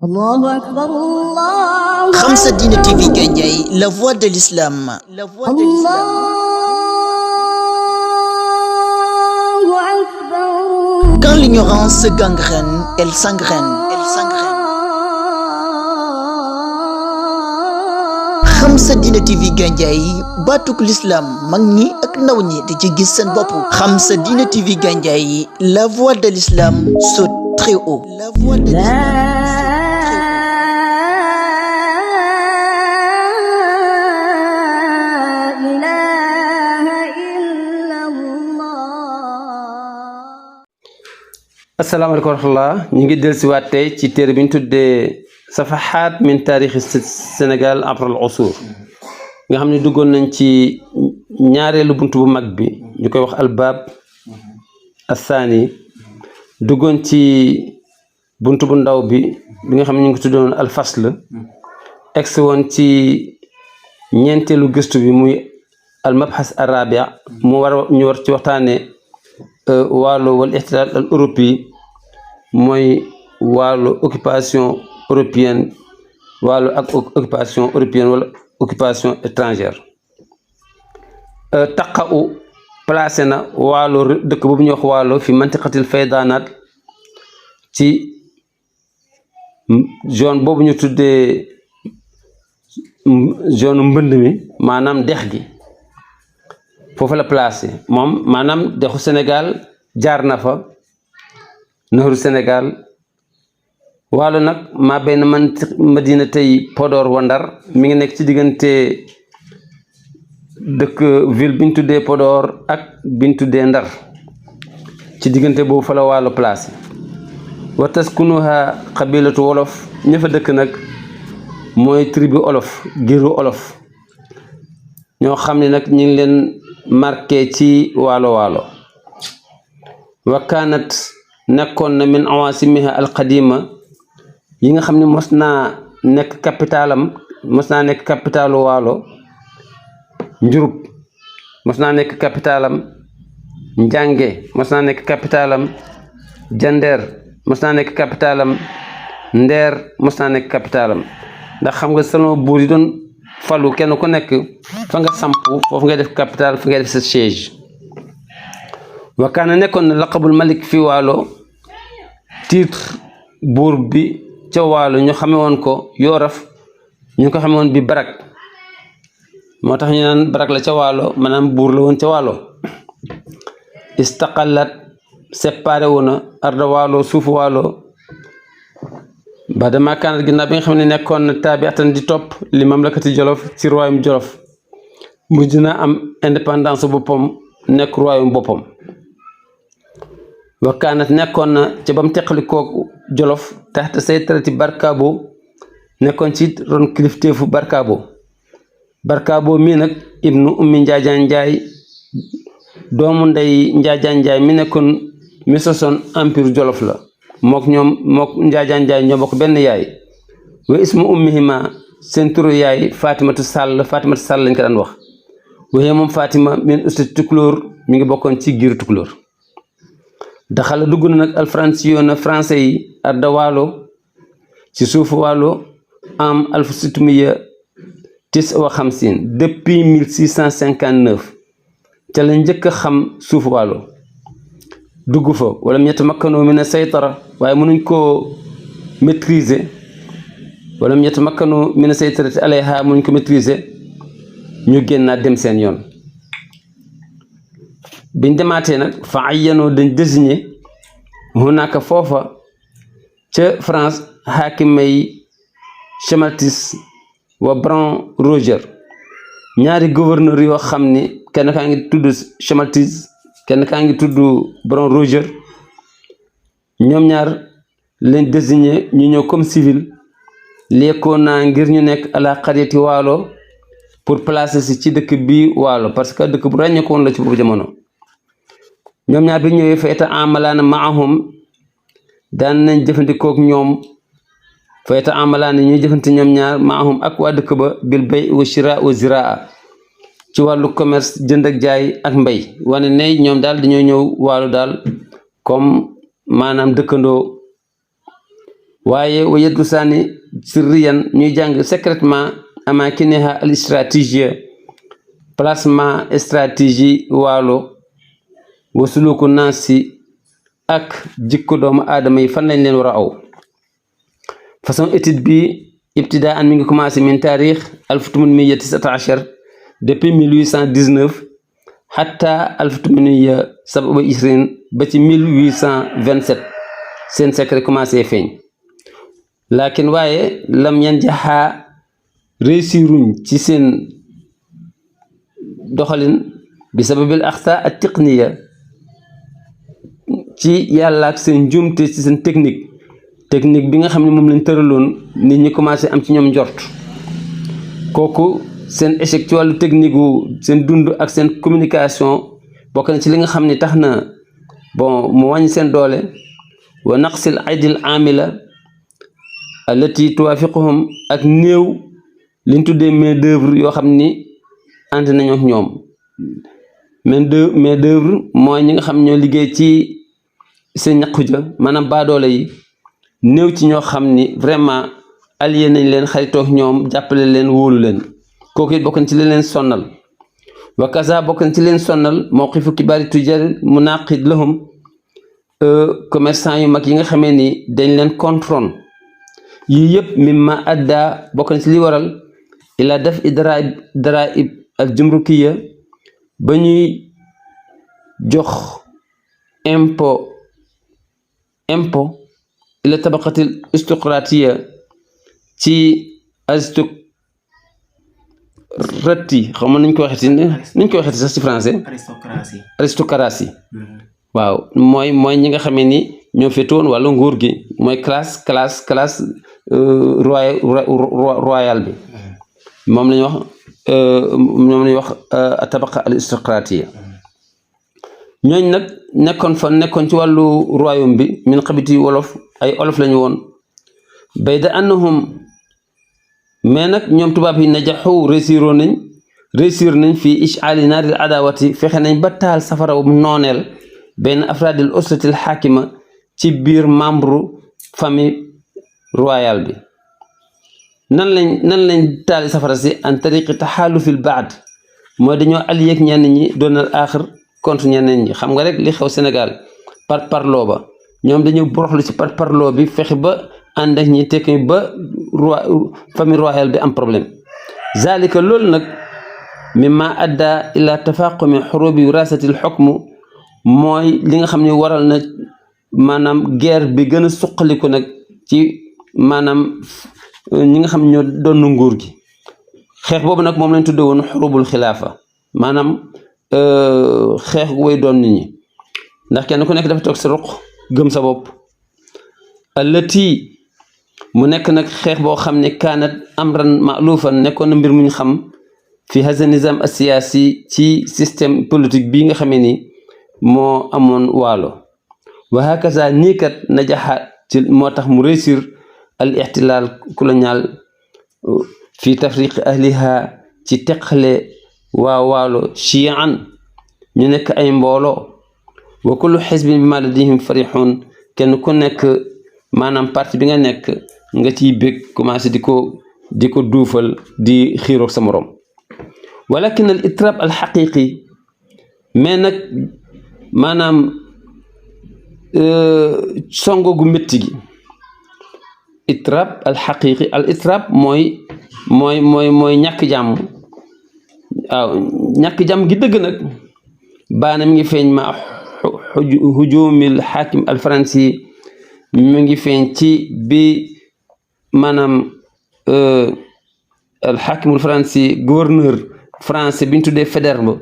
الله أكبر الله Khamsa Dine TV Gandiaye, la voix de l'islam. La voix de l'islam. الله أكبر. Quand l'ignorance gangrène, elle s'engraine. Elle s'engraine. Khamsa Dine TV Gandiaye, batuk l'islam, mag ñi ak ndaw ñi di ci gis seen bopp. Khamsa Dine TV Gandiaye, la voix de l'islam saute très haut. La voix de l'islam. asalaamaaleykum wa rahmatulah ñu ngi dellusiwaat tey ci téere bi ñu tuddee safahaat min taarixi Sénégal abra al usur nga xam ne duggoon nañ ci ñaareelu buntu bu mag bi ñu koy wax albaab athani duggoon ci buntu bu ndaw bi nga xam ne ñu ngi tuddoon alfasl egsi woon ci ñeenteelu gëstu bi muy almabhas arabia mu ñu war ci waxtaane wàllu wal ihtilal al européen mooy wàllu occupation européenne wàllu ak occupation européenne wala occupation étrangère taqa'u placé na wàllu dëkk boobu ñuy wax wàllu fi mantiqatil faydaanaat ci zone boobu ñu tuddee zone mbënd mi maanaam dex gi foofu la placé moom maanaam dexu Sénégal jaar na fa naxaru Sénégal wàllu nag maa benn madina tey Podor wa Ndar mi ngi nekk ci diggante dëkk ville bi ñu tuddee Podor ak bi ñu tuddee Ndar ci diggante boobu fa la wàllu placé wa taskunuha xabilatu wolof ña fa dëkk nag mooy tribu olof giru olof ñoo xam ne nag ñu ngi leen marqué ci waalo wa kaanat nekkoon na min awasimiha alqadima yi nga xam ne mos naa nekk capitalu waalo njurub mos naa nekk capitalam njànge mos naa nekk capitalam jandeer mos naa nekk capitalam ndeer mos naa nekk capitalam ndax xam nga selon buur yi doon falu kenn ku nekk fa nga samp foofu ngay def capital fa ngay def sa siège wa kaana nekkoon na laqabul malik fi waalo titre buur bi ca waalo ñu xame woon ko yooraf ñu ko xame woon bi barak moo tax ñu naan barak la ca waalo maanaam buur la woon ca waalo istaqallat séparé wu na arda waalo suufu waalo ba dama kaanat ginnaaw bi nga xam ne nekkoon na taabiatan di topp li mamlakati jolof ci royaume jolof mujj na am indépendance boppam nekk royaume boppam wa kaanat nekkoon na ca bam teqalikoo jolof taxte saytarati barkaabo nekkoon ci ron kilifteefu barkaabo mii nag ibnu ummi njaajaan njaay doomu ndey njaajaan njaay mi nekkoon mi sosoon empire jolof la mook njaajaan njaay ñoo bokk benn yaay wa ismu ummihima seen turu yaay fatimatu sàll lañ ko daan wax waxee moom fatima min ustati tukulóor mi ngi bokkoon ci giiru tukulóor daxala dugg na nag alfranciyoona français yi arda waalo ci suufu waalo am alfusitumiya tis wa xamsin depuis 1659 ca la njëkk a xam suufu waalo dugg fa wala ñett makkanoo mi ne saytara waaye mënuñ koo maîtriser wala ñett makkanoo mi ne saytara te alayha mënuñ ko maîtriser ñu génnaat dem seen yoon biñ demaatee nag fa ayyanoo dañ désigné hunaka foofa ca France xaakimay Chamaltis wa Bran Roger ñaari gouverneur yoo xam ni kenn kaa ngi tudd Chamaltis kenn kaa ngi tudd Bran Roger ñoom ñaar leen désigné ñu ñëw comme civil léekoo naa ngir ñu nekk ala xariyati waalo pour placer si ci dëkk bi waalo parce que dëkk bu ràññee ko woon la ci boobu jamono ñoom ñaar bi ñëwee fa eta amalaana maahum daan nañ jëfandikook ñoom fa eta amalaana ñuy jëfante ñoom ñaar maahum ak waa dëkk ba bil bay wa shira wa ziraa ci wàllu commerce jënd ak jaay ak mbay wane ne ñoom daal dañoo ñëw waalo daal comme maanaam dëkkandoo waaye wa yadrusaani sirriyan ñuy jàng secrètement amaakiniha al stratégie placement stratégie waalo wa suluku naasi ak jikko doomu aadama yi fan lañ leen war a aw façon étude bi ibtidaan mi ngi commencé min taarix 1819 depuis 1819 hatta 1827 ba ci 1827 seen secret commencé feeñ lakin waaye lam yanjaxa réussiruñ ci seen doxalin bi sababil axta ak technique ci yàlla ak seen njuumte ci seen technique bi nga xam ne moom lañ tëraloon nit ñi commencé am ci ñoom njort kooku seen échec ci wàllu technique wu seen dund ak seen communication bokk na ci li nga xam ne tax na bon mu wàññi seen doole wa naqsil aydil amila allati tuwafiquhum ak néew liñ tuddee main d'œuvre yoo xam ni ànd nañu ak ñoom main d'œuvre mooy ñi nga xam ñoo liggéey ci seen ñaqu ja maanaam baadoole yi néew ci ñoo xam ni vraiment allié nañ leen xaritoog ñoom jàppale leen wóolu leen kooku it bokk na ci leen sonnal wa kaza bokk na ci leen sonnal mawqifu kibaari tujaar munaqid lahum commerçant yu mag yi nga xamee ni dañ leen contrôle yii yëpp mimma adda bokk na ci li waral ila def daraib al jumrukiya ba ñuy jox impôt ila tabaqatil aristocratia ci aristocratie xam nga nañ ko waxeti sax ci français aristocratie waaw mooy ñi nga xamee ni ñoo féetoon wàllu nguur gi mooy classe royal bi moom lañu wax tabaqa al aristocratie ñooñ nag nekkoon ci wàllu royaume bi min xabiti wolof ay olof lañu woon bayda annahum mais nag ñoom tubaab yi najaxu réussir nañ fii ishaali naaril adawati fexe nañ ba taal safara nooneel benn afraadil usratil xaakima ci biir membre famille royale bi nan lañ taali safara si an tariqi taxaalufil baad mooy dañoo allié ak ñenn ñi doonal aaxir contre ñeneen ñi xam nga rek li xew Sénégal par parloo ba ñoom dañu boroxlu ci par parloo bi fexe ba ànd ak ñi tekki ba famille royale bi am problème zalika loolu nag mimma adda ila tafaqumi xurubi wirasatil xukmu mooy li nga xam ne waral na maanaam guerre bi gën a suqaliku nag ci maanaam ñi nga xam ñoo doon nguur gi xeex boobu nag moom lañ tudde woon xurubul xilaafa maanaam xeex way doon nit ñi ndax kenn ku nekk dafa toog sa ruq gëm sa bopp allati mu nekk nag xeex boo xam ne kaanat amran ma'lufan nekkoon na mbir mu ñu xam fi haza nizam asiyaasi ci système politique bii nga xamee ni moo amoon waalo wa hakaza nii kat najaxa ci moo tax mu réussir al ihtilal colonial fi tafriq ahliha ci teqale waa waalo chian ñu nekk ay mbooloo wa kullu xisbin bi ma ladayhim farixun kenn ku nekk maanaam parti bi nga nekk nga ciy bég commencé di ko duufal di xiiroog sa morom walakin al itrab al xaqiqi mais nag maanaam songo gu métti gi itrab al xaqiqi al itrab mooy ñàkk jàmm waaw ñàkk jàmm gi dëgg nag baana mi ngi feeñ ma hujumil xaakim al faransi mi ngi feeñ ci bi maanaam al xaakimul faransi gouverneur français bi ñu tuddee Faidherbe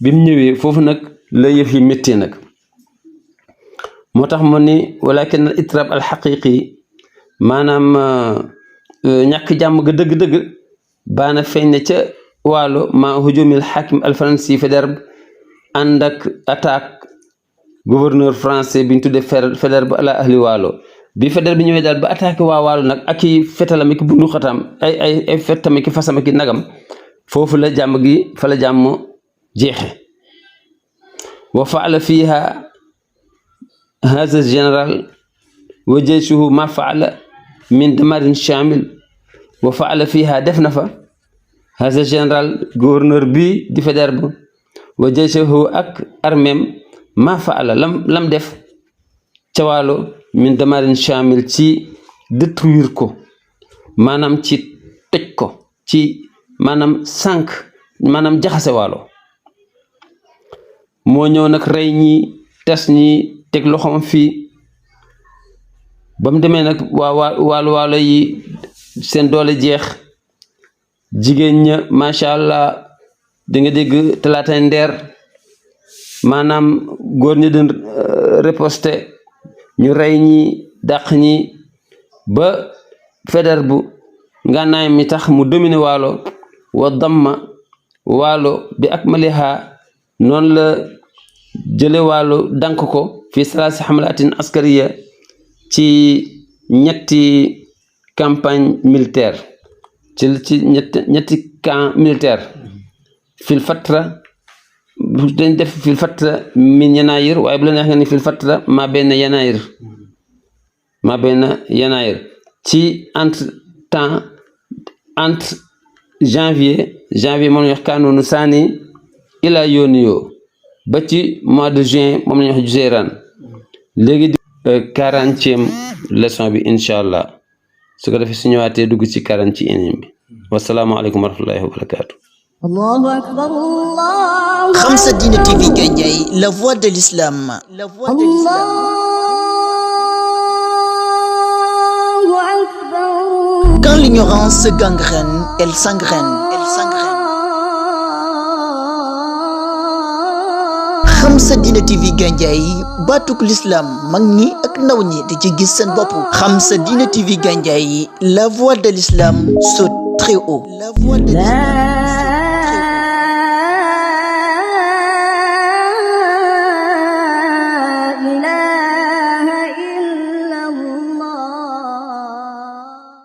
bi mu ñëwee foofu nag la yëf yi métti nag moo tax mu ni walakin al itrab al xaqiqi maanaam ñàkk jàmm ga dëgg-dëgg baana feeñ ne ca waalo ma hujumil xaakim al faransi Faidherbe ànd ak attaque gouverneur français bi ñu tuddee Faidherbe ala ahli waalo bi Faidherbe bi ñëwee daal ba attaqué waa waalo nag ak i fetalam ki bundu xataam ay fetam ki fasam ki nagam foofu la jàmm gi fa la jàmm jeexe wa faala fiha haza général wa jeyshuhu ma faala min damarin shamil wa faala fiha def na fa hasa général gouverneur bi di Faidherbe wa jaysahu ak armem ma faala lam def ca Waalo min damarin shamil ci détruire ko maanaam ci toj ko ci maanaam sànq maanaam jaxase Waalo moo ñëw nag rey ñi tas ñi teg loxoom fii ba mu demee nag waalo yi seen doole jeex jigéen ña macha allah di nga dégg talaatay ndeer maanaam góor ñi den riposte ñu rey ñi dàq ñi ba Faidherbe ngànnaay mi tax mu dominer Waalo wa damma Waalo bi akmaliha noonu la jële Waalo dank ko fi salaasi xamlaatin askariya ci ñetti campagne militaire ci ñetti camp militaire fil fatra dañ def fil fatra min Yanaayir waaye bu la neex nga ni fil fatra ma benn Yanaayir ci entre janvier moom la ñuy wax kaanoonu saani ila yooniyo ba ci mois de juin moom la ñuy wax Juzeyran léegi di 40e leçon bi incha allah su ko defee su ñëwaatee dugg ci 41 bi wasalaamaaleykum wa rahmatullahi wa barakaatu. Allahu akbar Allah. Khamsa Dina TV Gandiaye, la voix de l'islam. Allahu akbar. Quand l'ignorance se gangrène, elle s'engraine. Khamsa Dina TV Gandiaye, baatuk l'islam mag ñi ak ndaw ñi di ci gis seen bopp. Khamsa Dina TV Gandiaye, la voix de l'islam saute très haut. La voix de l'islam.